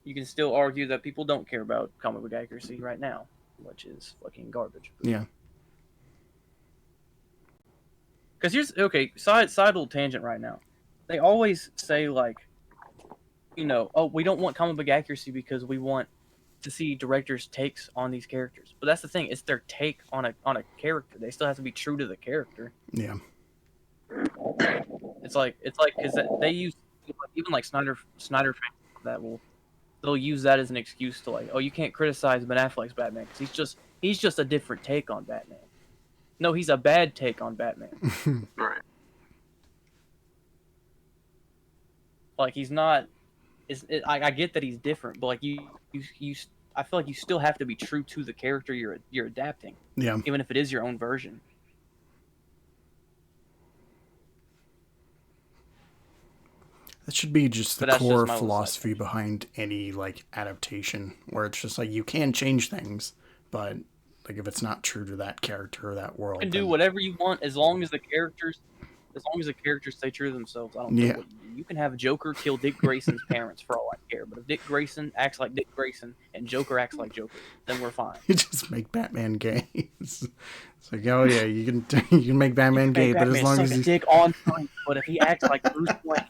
You can still argue that people don't care about comic book accuracy right now, which is fucking garbage. Yeah. Because here's side little tangent right now. They always say like, we don't want comic book accuracy because we want to see directors' takes on these characters. But that's the thing; it's their take on a character. They still have to be true to the character. Yeah. It's like because they use even like Snyder fans that they'll use that as an excuse to like, oh, you can't criticize Ben Affleck's Batman because he's just a different take on Batman. No, he's a bad take on Batman. Right. Like he's not. I get that he's different, but like you, I feel like you still have to be true to the character you're adapting. Yeah. Even if it is your own version. That should be just the core philosophy behind any like adaptation, where it's just like you can change things, but like if it's not true to that character or that world, you can do whatever you want as long as the characters stay true to themselves. I don't care what you do. You can have Joker kill Dick Grayson's parents for all I care, but if Dick Grayson acts like Dick Grayson and Joker acts like Joker, then we're fine. You just make Batman gay. It's like, oh yeah, you can make Batman gay, but as long as he's dick on screen, but if he acts like Bruce Wayne.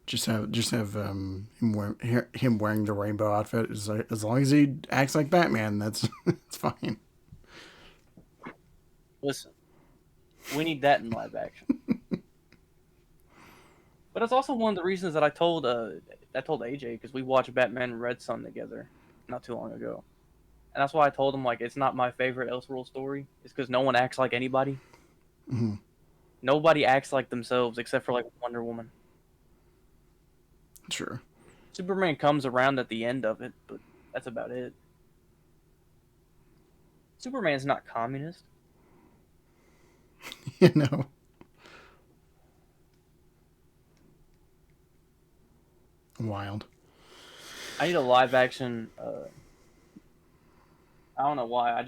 Just have him wearing the rainbow outfit. As long as he acts like Batman, that's it's fine. Listen, we need that in live action. But it's also one of the reasons that I told told AJ because we watched Batman and Red Sun together not too long ago, and that's why I told him like it's not my favorite Elseworld story. It's because no one acts like anybody. Mm-hmm. Nobody acts like themselves except for like Wonder Woman. Sure. Superman comes around at the end of it, but that's about it. Superman's not communist. You know. Wild. I need a live action. I don't know why. I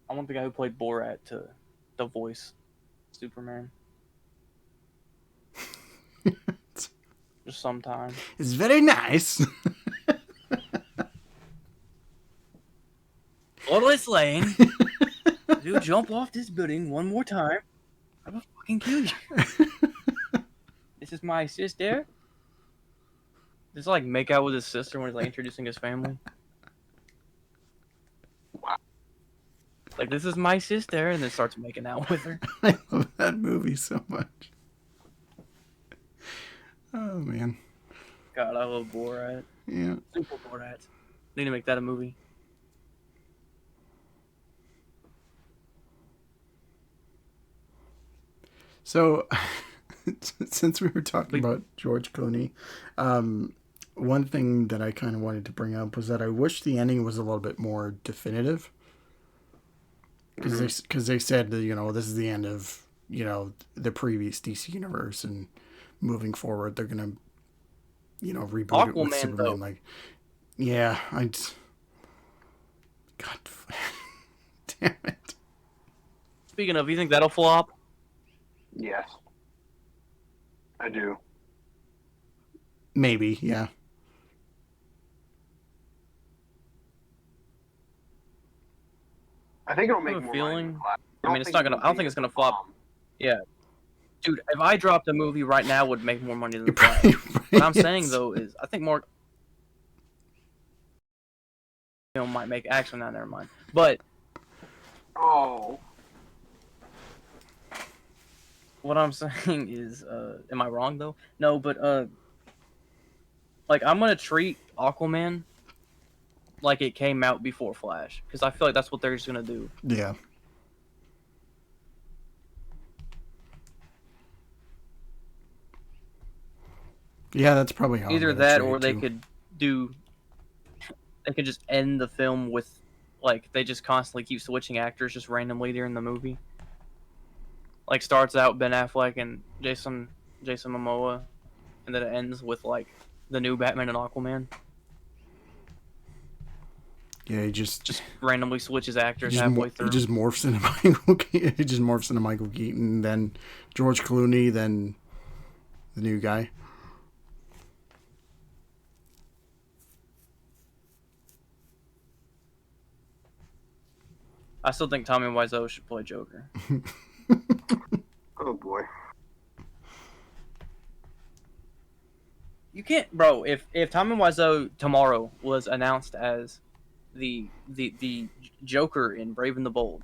want the guy who played Borat to voice Superman. Just sometime. It's very nice. Lois Lane, if you jump off this building one more time, I will fucking kill you. This is my sister. Just like make out with his sister when he's like introducing his family. Like, this is my sister, and then starts making out with her. I love that movie so much. Oh man. God, I love Borat. Yeah. Super Borat. Need to make that a movie. So, since we were talking about George Clooney, one thing that I kind of wanted to bring up was that I wish the ending was a little bit more definitive. Because they said that, you know, this is the end of, you know, the previous DC universe, and moving forward they're gonna, you know, reboot it with Superman. Though. Like, yeah, God, damn it. Speaking of, you think that'll flop? Yes, I do. Maybe, yeah. I think it'll make more feeling. money. I mean, it's not gonna. I don't think it's gonna flop. Yeah, dude. If I dropped a movie right now, it would make more money than Flash. What I'm saying though is, I think more. Might make action. Now, never mind. But. Oh. What I'm saying is, am I wrong though? No, but like I'm gonna treat Aquaman like it came out before Flash, because I feel like that's what they're just gonna do. Yeah. Yeah, that's probably how. Either that, or they could do. They could just end the film with, like, they just constantly keep switching actors just randomly during the movie. Like, starts out Ben Affleck and Jason Momoa, and then it ends with like the new Batman and Aquaman. Yeah, he just randomly switches actors halfway through. He just morphs into Michael. He just morphs into Michael Keaton, then George Clooney, then the new guy. I still think Tommy Wiseau should play Joker. Oh boy. You can't, bro. If Tommy Wiseau tomorrow was announced as the Joker in Brave and the Bold,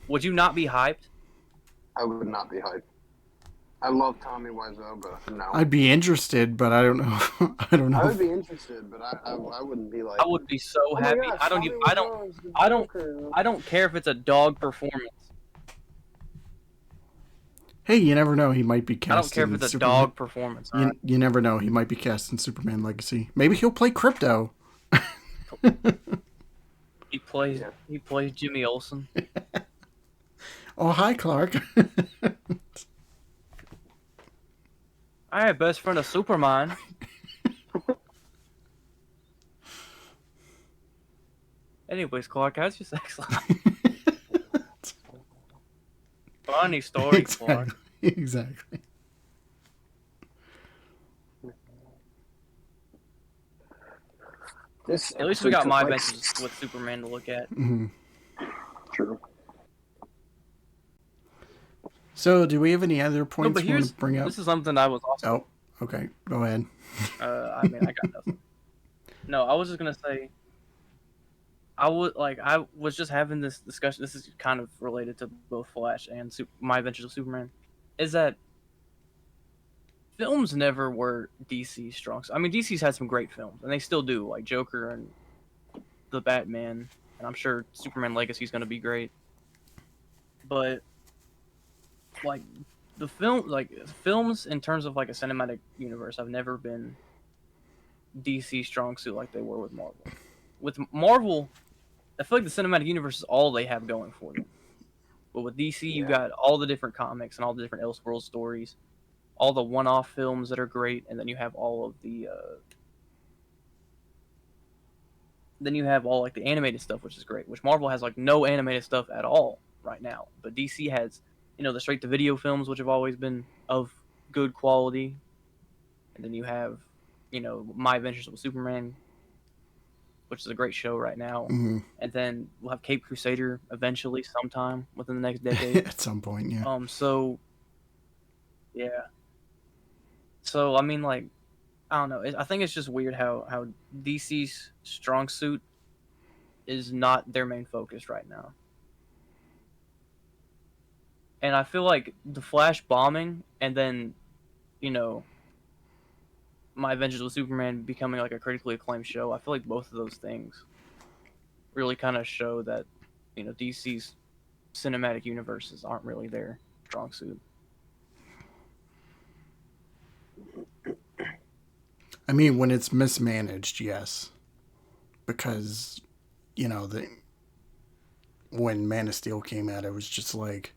would you not be hyped? I would not be hyped. I love Tommy Wiseau, but no. I'd be interested, but I don't know. I don't know. I would be interested, but I wouldn't be like. I would be so happy. Gosh, I don't care if it's a dog performance. Hey, you never know. He might be cast. I don't care if it's a dog performance. You never know. He might be cast in Superman Legacy. Maybe he'll play Crypto. He plays Jimmy Olsen. Oh, hi, Clark. Alright, best friend of Superman. Anyways, Clark, how's your sex life? Funny story, exactly. Clark. Exactly. At least we got my benches with Superman to look at. Mm-hmm. True. So, do we have any other points you want to bring up? This is something I was also... Oh, okay. Go ahead. I mean, I got nothing. No, I was just going to say... I was just having this discussion. This is kind of related to both Flash and My Adventures of Superman. Is that films never were DC's strong. I mean, DC's had some great films, and they still do, like Joker and the Batman, and I'm sure Superman Legacy is going to be great. But like films in terms of like a cinematic universe have never been DC's strong suit like they were with Marvel. With Marvel, I feel like the cinematic universe is all they have going for them. But with DC, you got all the different comics and all the different Elseworld stories, all the one-off films that are great, and then you have all of the then you have all like the animated stuff, which is great. Which Marvel has like no animated stuff at all right now, but DC has, the straight-to-video films, which have always been of good quality, and then you have, My Adventures with Superman, which is a great show right now, and then we'll have Cape Crusader eventually, sometime within the next decade. At some point, yeah. So, yeah. So I mean, like, I don't know. I think it's just weird how DC's strong suit is not their main focus right now. And I feel like the Flash bombing and then, My Adventures with Superman becoming like a critically acclaimed show, I feel like both of those things really kind of show that, DC's cinematic universes aren't really their strong suit. I mean, when it's mismanaged, yes. Because, when Man of Steel came out, it was just like,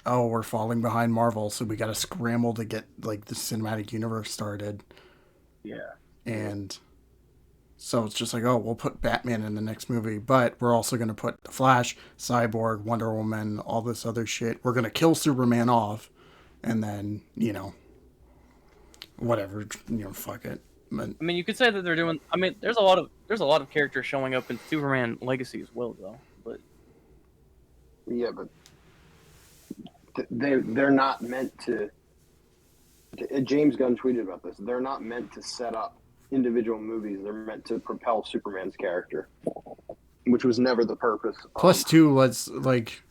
oh, we're falling behind Marvel, so we got to scramble to get like the cinematic universe started. Yeah. And so it's just like, oh, we'll put Batman in the next movie, but we're also going to put the Flash, Cyborg, Wonder Woman, all this other shit. We're going to kill Superman off, and then, whatever, fuck it. But, I mean, you could say that they're doing. I mean, there's a lot of characters showing up in Superman Legacy as well, though. But yeah, but they're not meant to. James Gunn tweeted about this. They're not meant to set up individual movies. They're meant to propel Superman's character, which was never the purpose. Plus, too, was like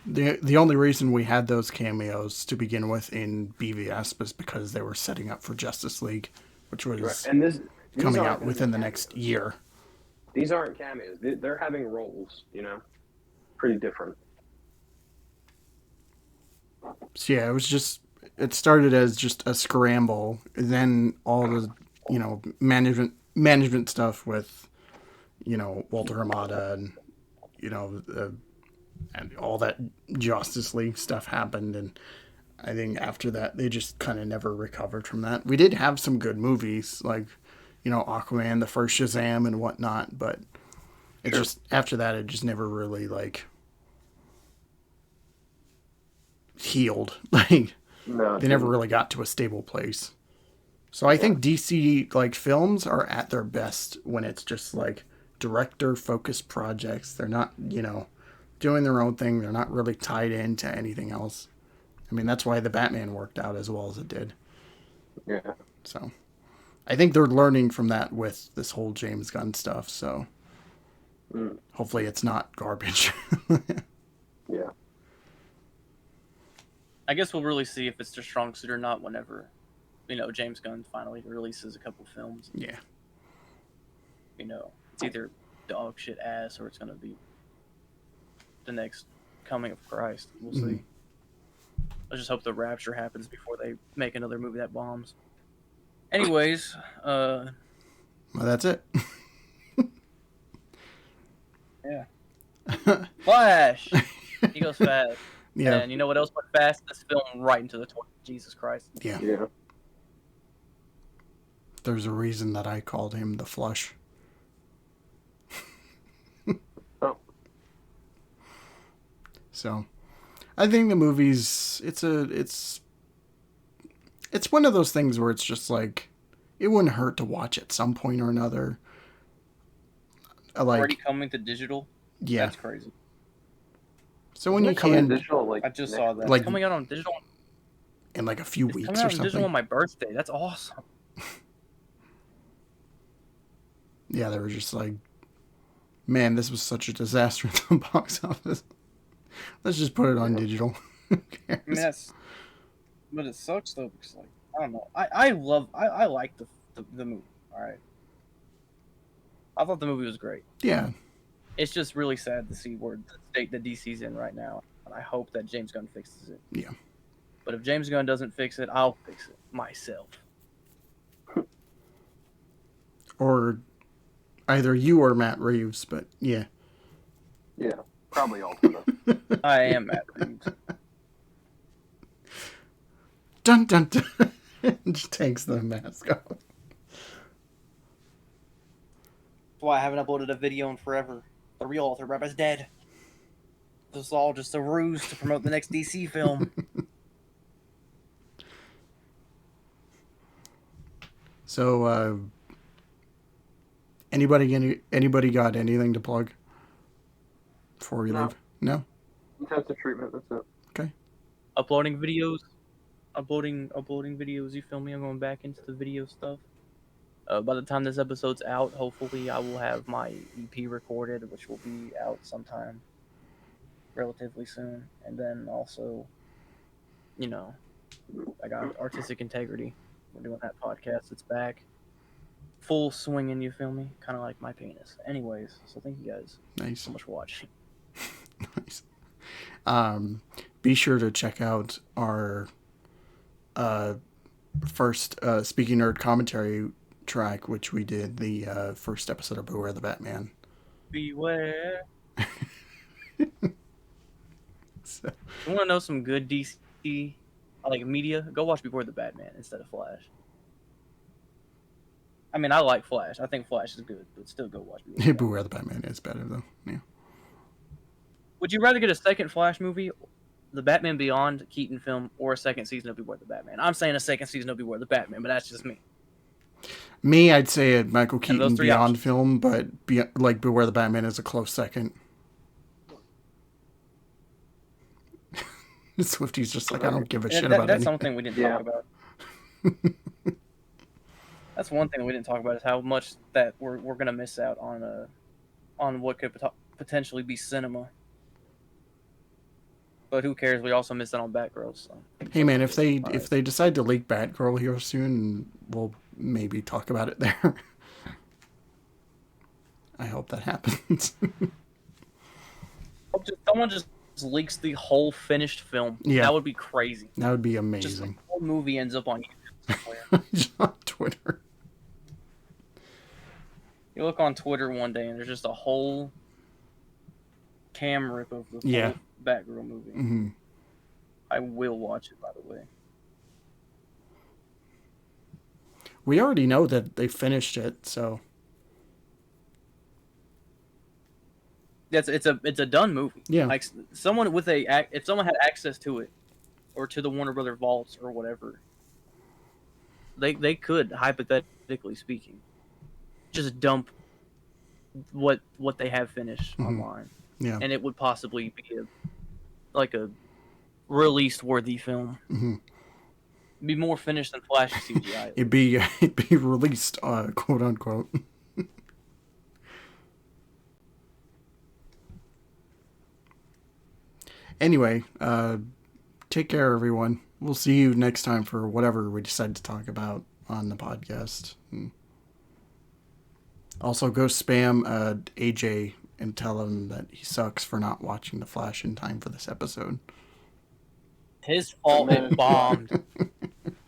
the only reason we had those cameos to begin with in BVS was because they were setting up for Justice League, which was coming out within the next year. These aren't cameos. They're having roles, pretty different. So yeah, it started as just a scramble, and then all the, management stuff with, Walter Hamada and, and all that Justice League stuff happened, and I think after that they just kind of never recovered from that. We did have some good movies like, Aquaman, the first Shazam and whatnot, but it just after that it just never really like healed. Like they never really got to a stable place. So I think DC like films are at their best when it's just like director focused projects. They're not, doing their own thing. They're not really tied into anything else. I mean, that's why the Batman worked out as well as it did. Yeah. So I think they're learning from that with this whole James Gunn stuff. So hopefully it's not garbage. Yeah. I guess we'll really see if it's their strong suit or not whenever, James Gunn finally releases a couple films. Yeah. It's either dog shit ass or it's going to be the next coming of Christ. We'll see. Let's just hope the rapture happens before they make another movie that bombs. Anyways, well, that's it. Yeah. Flash! He goes fast. Yeah. And you know what else went fast? This film right into the toilet. Jesus Christ. Yeah. Yeah. There's a reason that I called him the Flush. Oh. So, I think the movie's it's one of those things where it's just like it wouldn't hurt to watch at some point or another. Already coming to digital? Yeah. That's crazy. So when you can, digital, I just saw that. Like, it's coming out on digital in like a few weeks or something. Coming out on digital on my birthday. That's awesome. Yeah, they were just like, man, this was such a disaster at the box office. Let's just put it on digital. Who cares? I mean, but it sucks though because like I don't know. I like the movie. All right. I thought the movie was great. Yeah. It's just really sad to see where the state that DC's in right now, and I hope that James Gunn fixes it. Yeah. But if James Gunn doesn't fix it, I'll fix it myself. Or either you or Matt Reeves, but yeah. Yeah, probably all of them. I am Matt Reeves. Dun dun dun. Just takes the mask off. That's why I haven't uploaded a video in forever. The real Arthur Rabbit's dead. This is all just a ruse to promote the next DC film. So, anybody got anything to plug before we leave? No? Intensive treatment, that's it. Okay. Uploading videos. Uploading videos, you feel me? I'm going back into the video stuff. By the time this episode's out, hopefully I will have my EP recorded, which will be out sometime relatively soon. And then also, you know, I got Artistic Integrity. We're doing that podcast. It's back. Full swinging, you feel me? Kind of like my penis. Anyways, so thank you guys so much for watching. Nice. Be sure to check out our first Speaking Nerd commentary track, which we did the first episode of Beware the Batman. Beware. So, you want to know some good DC like media? Go watch Beware the Batman instead of Flash. I mean, I like Flash. I think Flash is good, but still go watch Beware the Batman is better though. Yeah. Would you rather get a second Flash movie, the Batman Beyond Keaton film, or a second season of Beware the Batman? I'm saying a second season of Beware the Batman, but that's just me. Me, I'd say a Michael Keaton Beyond film, but Beware the Batman is a close second. Swifty's just like, I don't give a shit about it. That's something we didn't talk about. That's one thing we didn't talk about is how much that we're gonna miss out on what could potentially be cinema. But who cares? We also missed out on Batgirl. So. Hey man, if they decide to leak Batgirl here soon, we'll maybe talk about it there. I hope that happens. Someone just leaks the whole finished film. Yeah, that would be crazy. That would be amazing. Just the whole movie ends up on YouTube somewhere. Just on Twitter. You look on Twitter one day and there's just a whole cam rip of the whole Batgirl movie. Mm-hmm. I will watch it, by the way. We already know that they finished it, so. It's a done movie. Yeah. Like someone if someone had access to it, or to the Warner Brother vaults or whatever, they could, hypothetically speaking, just dump what they have finished online. Yeah. And it would possibly be a release worthy film. Mm-hmm. It'd be more finished than Flash CGI. It'd be released, quote unquote. Anyway, take care, everyone. We'll see you next time for whatever we decide to talk about on the podcast. Also, go spam AJ and tell him that he sucks for not watching The Flash in time for this episode. His fault, it bombed.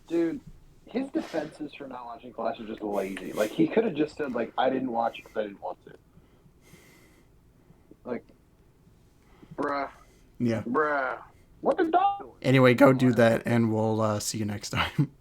Dude, his defenses for not watching Flash are just lazy. Like, he could have just said, like, I didn't watch it because I didn't want to. Like, bruh. Yeah. Bruh. What the dog doing? Anyway, go do that, and we'll see you next time.